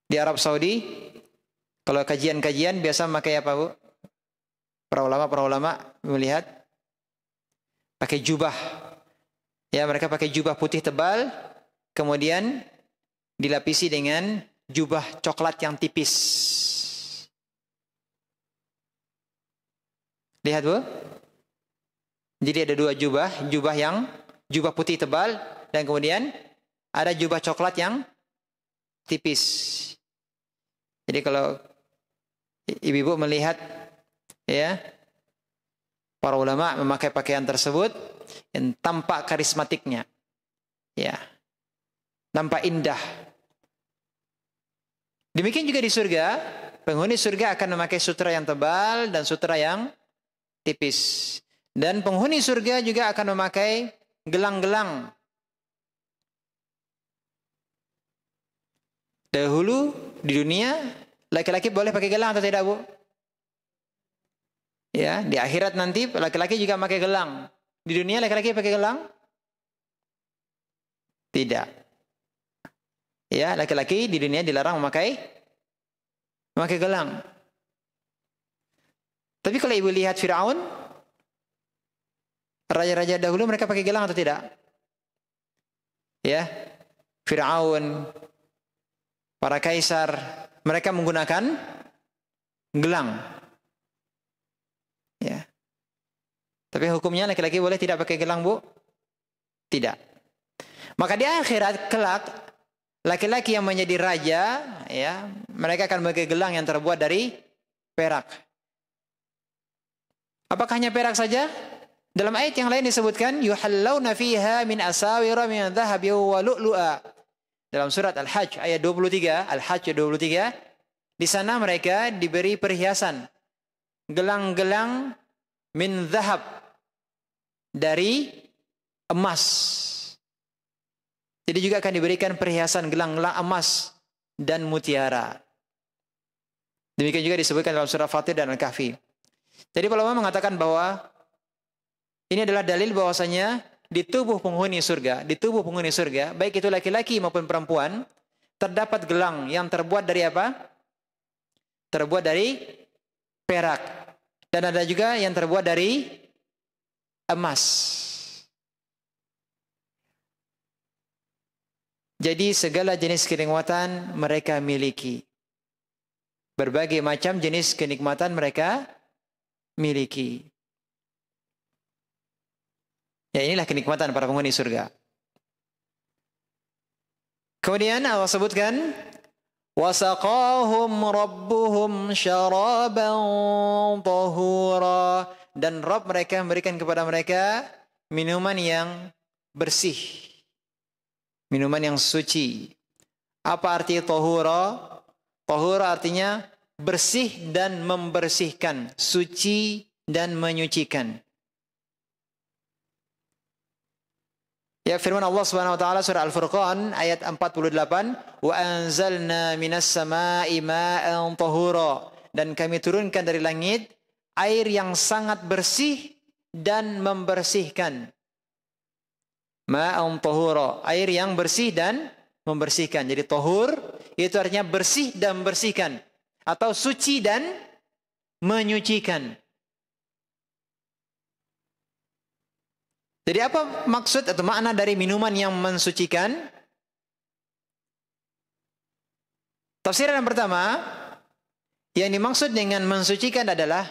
S1: di Arab Saudi, kalau kajian-kajian biasa memakai apa, Bu? Para ulama melihat pakai jubah. Ya, mereka pakai jubah putih tebal, kemudian dilapisi dengan jubah coklat yang tipis. Lihat, Bu. Jadi ada dua jubah, jubah putih tebal, dan kemudian ada jubah coklat yang tipis. Jadi kalau ibu-ibu melihat, ya, para ulama memakai pakaian tersebut yang tampak karismatiknya, ya, nampak indah. Demikian juga di surga, penghuni surga akan memakai sutra yang tebal dan sutra yang tipis. Dan penghuni surga juga akan memakai gelang-gelang. Dahulu di dunia laki-laki boleh pakai gelang atau tidak, Bu? Ya, di akhirat nanti laki-laki juga pakai gelang. Di dunia laki-laki pakai gelang? Tidak. Ya, laki-laki di dunia dilarang memakai gelang. Tapi kalau ibu lihat Fir'aun, raja-raja dahulu mereka pakai gelang atau tidak? Ya, Fir'aun, para kaisar, mereka menggunakan gelang. Ya. Tapi hukumnya laki-laki boleh tidak pakai gelang, Bu? Tidak. Maka di akhirat kelak, laki-laki yang menjadi raja, ya, mereka akan pakai gelang yang terbuat dari perak. Apakah hanya perak saja? Dalam ayat yang lain disebutkan yuhallawna fiha min asawira min dhahabi wa lu'lu'a. Dalam surat Al-Hajj ayat 23, Al-Hajj 23, di sana mereka diberi perhiasan gelang-gelang min dhahab, dari emas. Jadi juga akan diberikan perhiasan gelang-gelang emas dan mutiara. Demikian juga disebutkan dalam surah Fatir dan Al-Kahfi. Jadi para ulama mengatakan bahwa ini adalah dalil bahwasanya di tubuh penghuni surga, baik itu laki-laki maupun perempuan, terdapat gelang yang terbuat dari apa? Terbuat dari perak. Dan ada juga yang terbuat dari emas. Jadi segala jenis kenikmatan mereka miliki. Berbagai macam jenis kenikmatan mereka miliki. Ya, inilah kenikmatan para penghuni surga. Kemudian Allah sebutkan wasaqahum rabbuhum syaraban tahura, dan Rabb mereka memberikan kepada mereka minuman yang bersih, minuman yang suci. Apa arti tahura? Tahura artinya bersih dan membersihkan, suci dan menyucikan. Ya, firman Allah Subhanahu wa taala surah Al-Furqan ayat 48, wa anzalna minas samaa'i ma'an tahura, dan kami turunkan dari langit air yang sangat bersih dan membersihkan. Ma'an tahura, air yang bersih dan membersihkan. Jadi tahur itu artinya bersih dan membersihkan, atau suci dan menyucikan. Jadi apa maksud atau makna dari minuman yang mensucikan? Tafsiran yang pertama, yang dimaksud dengan mensucikan adalah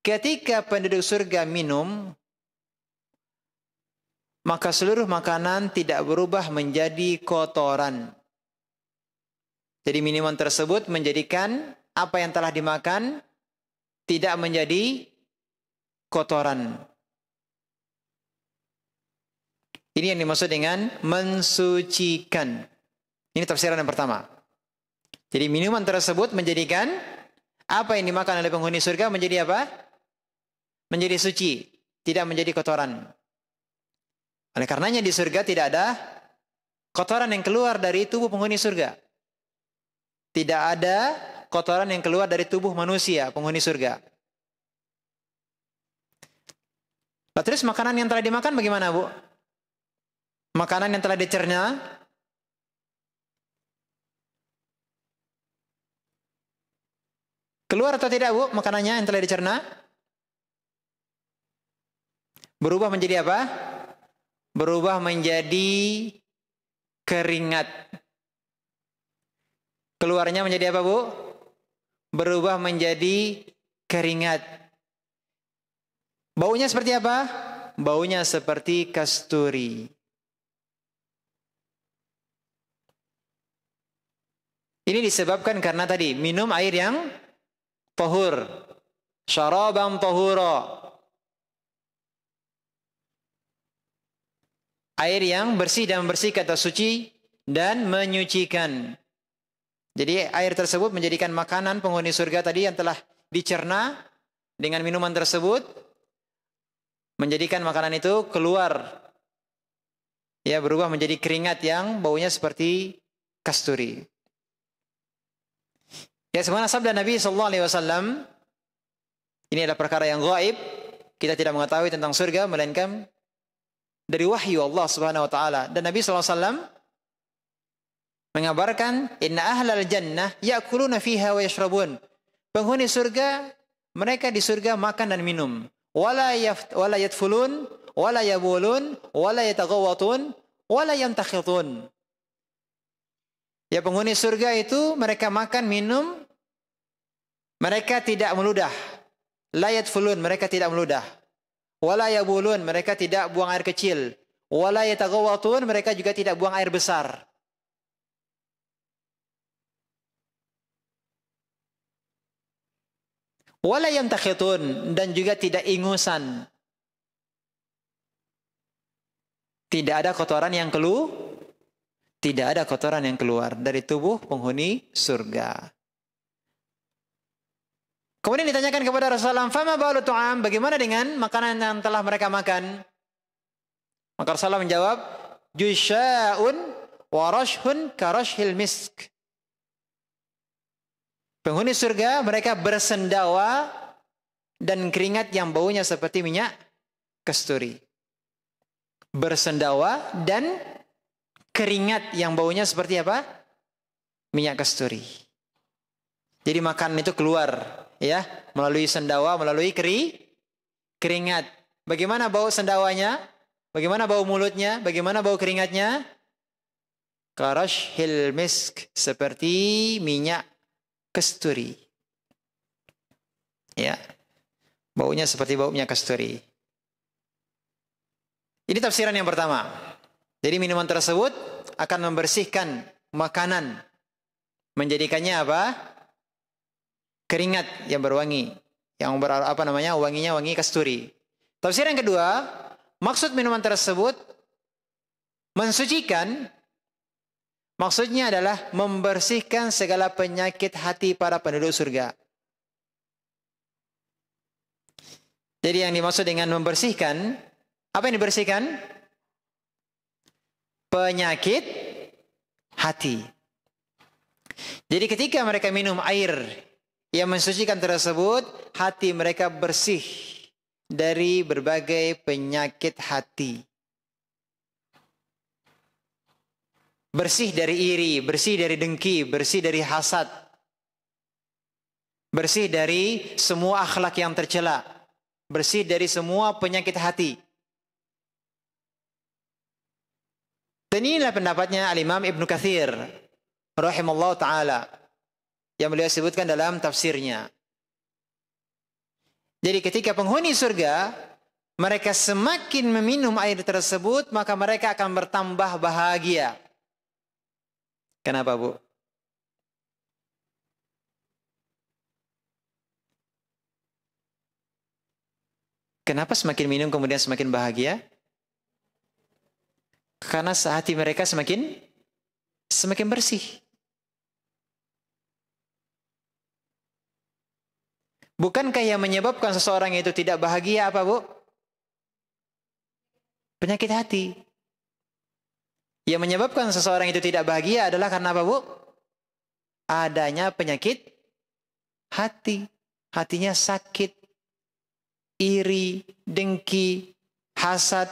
S1: ketika penduduk surga minum, maka seluruh makanan tidak berubah menjadi kotoran. Jadi minuman tersebut menjadikan apa yang telah dimakan tidak menjadi kotoran. Ini yang dimaksud dengan mensucikan. Ini tafsiran yang pertama. Jadi minuman tersebut menjadikan apa yang dimakan oleh penghuni surga menjadi apa? Menjadi suci, tidak menjadi kotoran. Oleh karenanya di surga tidak ada kotoran yang keluar dari tubuh penghuni surga. Tidak ada kotoran yang keluar dari tubuh manusia, penghuni surga. Lalu terus makanan yang telah dimakan bagaimana, Bu? Makanan yang telah dicerna, keluar atau tidak, Bu? Makanannya yang telah dicerna berubah menjadi apa? Berubah menjadi keringat. Keluarnya menjadi apa, Bu? Berubah menjadi keringat. Baunya seperti apa? Baunya seperti kasturi. Ini disebabkan karena tadi minum air yang tahur. Syaraban tahura. Air yang bersih dan membersihkan atau suci dan menyucikan. Jadi air tersebut menjadikan makanan penghuni surga tadi yang telah dicerna dengan minuman tersebut, menjadikan makanan itu keluar, ya, berubah menjadi keringat yang baunya seperti kasturi. Ya, sebagaimana sabda Nabi SAW, ini adalah perkara yang gaib, kita tidak mengetahui tentang surga melainkan dari wahyu Allah Subhanahu Wa Taala. Dan Nabi SAW mengabarkan, Inna ahlal jannah ya'kuluna fiha wa yashrabun. Penghuni surga, mereka di surga makan dan minum. Wala yatfulun, wala yabulun, wala yataghawatun, wala yantakhitun. Ya, penghuni surga itu mereka makan, minum, mereka tidak meludah. La yatfulun, mereka tidak meludah. Wala yabulun, mereka tidak buang air kecil. Wala yataghawatun, mereka juga tidak buang air besar. Wala yantakhitun, dan juga tidak ingusan. Tidak ada kotoran yang keluar dari tubuh penghuni surga. Kemudian ditanyakan kepada Rasulullah, "Fama balu tu'am?" Bagaimana dengan makanan yang telah mereka makan? Maka Rasulullah menjawab, "Jusya'un wa rashhun karashhil misk." Penghuni surga mereka bersendawa dan keringat yang baunya seperti minyak kasturi. Bersendawa dan keringat yang baunya seperti apa? Minyak kasturi. Jadi makanan itu keluar, ya, melalui sendawa, melalui keringat. Bagaimana bau sendawanya? Bagaimana bau mulutnya? Bagaimana bau keringatnya? Karashhil misk, seperti minyak kasturi. Ya. Baunya seperti bau minyak kasturi. Ini tafsiran yang pertama. Jadi minuman tersebut akan membersihkan makanan, menjadikannya apa? Keringat yang berwangi, yang wanginya wangi kasturi. Tafsir yang kedua, maksud minuman tersebut mensucikan, maksudnya adalah membersihkan segala penyakit hati para penduduk surga. Jadi yang dimaksud dengan membersihkan, apa yang dibersihkan? Penyakit hati. Jadi ketika mereka minum air yang mensucikan tersebut, hati mereka bersih dari berbagai penyakit hati. Bersih dari iri, bersih dari dengki, bersih dari hasad. Bersih dari semua akhlak yang tercela. Bersih dari semua penyakit hati. Dan inilah pendapatnya Al-Imam Ibn Katsir rahimallahu ta'ala, yang beliau sebutkan dalam tafsirnya. Jadi ketika penghuni surga, mereka semakin meminum air tersebut, maka mereka akan bertambah bahagia. Kenapa, Bu? Kenapa semakin minum kemudian semakin bahagia? Karena hati mereka semakin bersih. Bukankah yang menyebabkan seseorang itu tidak bahagia apa, Bu? Penyakit hati. Yang menyebabkan seseorang itu tidak bahagia adalah karena apa, Bu? Adanya penyakit hati. Hatinya sakit, iri, dengki, hasad.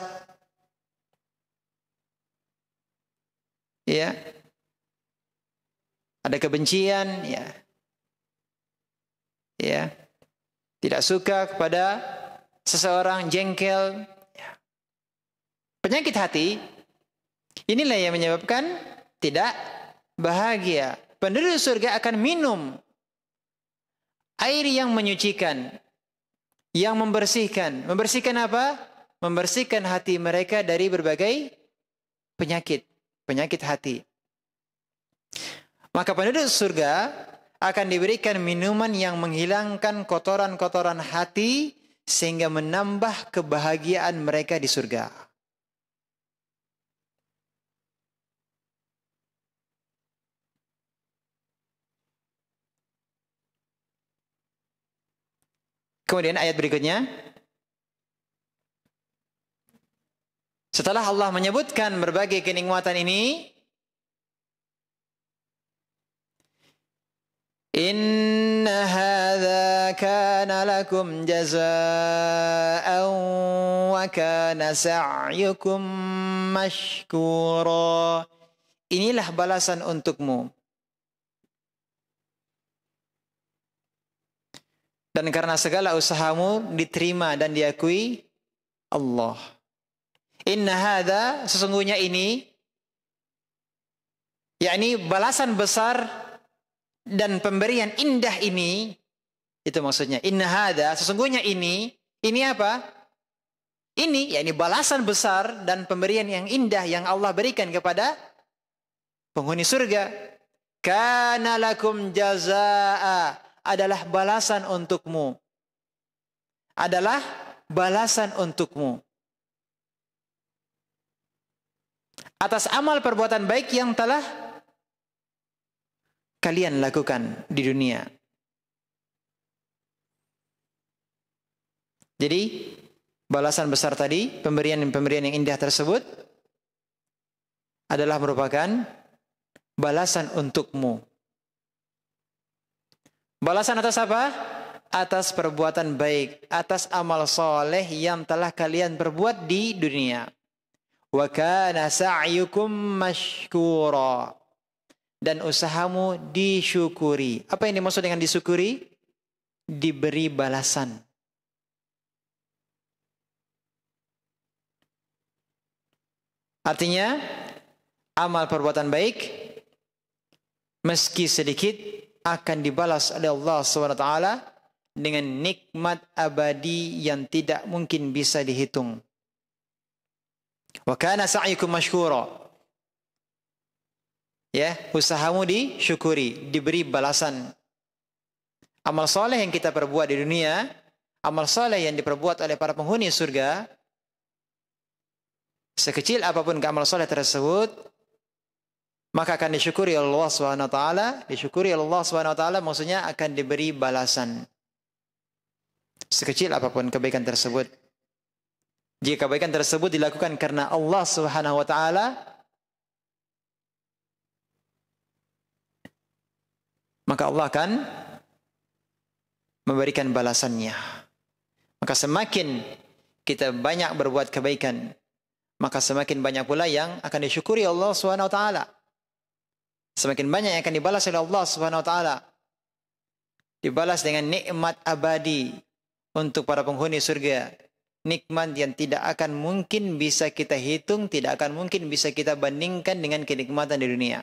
S1: Ya. Ada kebencian, ya. Ya. Tidak suka kepada seseorang, jengkel. Ya. Penyakit hati, inilah yang menyebabkan tidak bahagia. Penduduk surga akan minum air yang menyucikan, yang membersihkan. Membersihkan apa? Membersihkan hati mereka dari berbagai penyakit hati. Maka penduduk surga akan diberikan minuman yang menghilangkan kotoran-kotoran hati sehingga menambah kebahagiaan mereka di surga. Kemudian ayat berikutnya, setelah Allah menyebutkan berbagai kenikmatan ini, inna hadza kana lakum jazaa'an wa kana sa'yukum mashkura. Inilah balasan untukmu. Dan karena segala usahamu diterima dan diakui Allah. Inna hadza, sesungguhnya ini, yakni balasan besar dan pemberian indah ini, itu maksudnya. Inna hadza, sesungguhnya ini apa? Ini, yakni balasan besar dan pemberian yang indah yang Allah berikan kepada penghuni surga. Kana lakum jazaa'a, adalah balasan untukmu. Adalah balasan untukmu. Atas amal perbuatan baik yang telah kalian lakukan di dunia. Jadi, balasan besar tadi, pemberian yang indah tersebut adalah merupakan balasan untukmu. Balasan atas apa? Atas perbuatan baik, atas amal soleh yang telah kalian perbuat di dunia. Wa kana sa'yukum mashkura. Dan usahamu disyukuri. Apa yang dimaksud dengan disyukuri? Diberi balasan. Artinya, amal perbuatan baik, meski sedikit, akan dibalas oleh Allah SWT dengan nikmat abadi yang tidak mungkin bisa dihitung. Wa kana sa'yukum mashkura. Ya, usahamu disyukuri, diberi balasan. Amal soleh yang kita perbuat di dunia, amal soleh yang diperbuat oleh para penghuni surga, sekecil apapun amal soleh tersebut, maka akan disyukuri Allah SWT. Disyukuri Allah SWT maksudnya akan diberi balasan. Sekecil apapun kebaikan tersebut. Jika kebaikan tersebut dilakukan karena Allah SWT, maka Allah akan memberikan balasannya. Maka semakin kita banyak berbuat kebaikan, maka semakin banyak pula yang akan disyukuri Allah SWT. Semakin banyak yang akan dibalas oleh Allah Subhanahu wa taala. Dibalas dengan nikmat abadi untuk para penghuni surga. Nikmat yang tidak akan mungkin bisa kita hitung, tidak akan mungkin bisa kita bandingkan dengan kenikmatan di dunia.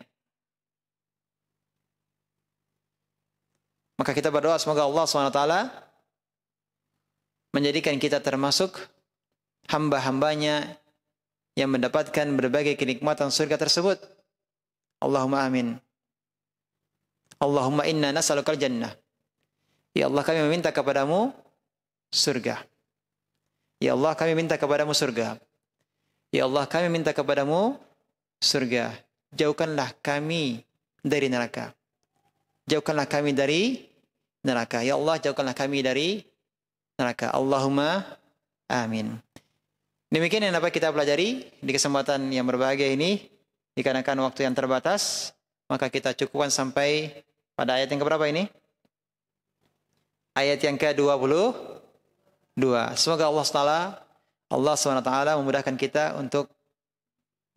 S1: Maka kita berdoa semoga Allah Subhanahu wa taala menjadikan kita termasuk hamba-hambanya yang mendapatkan berbagai kenikmatan surga tersebut. Allahumma amin. Allahumma inna nas'alukal jannah. Ya Allah, kami meminta kepadamu surga. Ya Allah, kami minta kepadamu surga. Ya Allah, kami minta kepadamu surga. Jauhkanlah kami dari neraka. Jauhkanlah kami dari neraka. Ya Allah, jauhkanlah kami dari neraka. Allahumma amin. Demikian yang dapat kita pelajari di kesempatan yang berbahagia ini. Dikarenakan waktu yang terbatas, maka kita cukupkan sampai pada ayat yang keberapa ini? Ayat yang ke-22. Semoga Allah SWT memudahkan kita untuk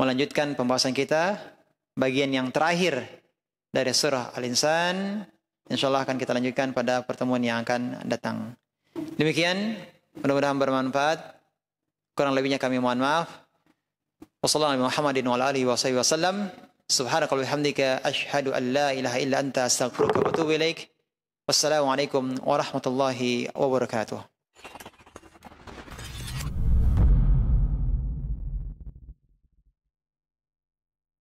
S1: melanjutkan pembahasan kita bagian yang terakhir dari surah Al-Insan. InsyaAllah akan kita lanjutkan pada pertemuan yang akan datang. Demikian, mudah-mudahan bermanfaat. Kurang lebihnya kami mohon maaf. Wassalamualaikum Subhanakallahumma wa bihamdika asyhadu an la ilaha illa anta astaghfiruka wa atubu ilaik. Wassalamualaikum warahmatullahi wabarakatuh.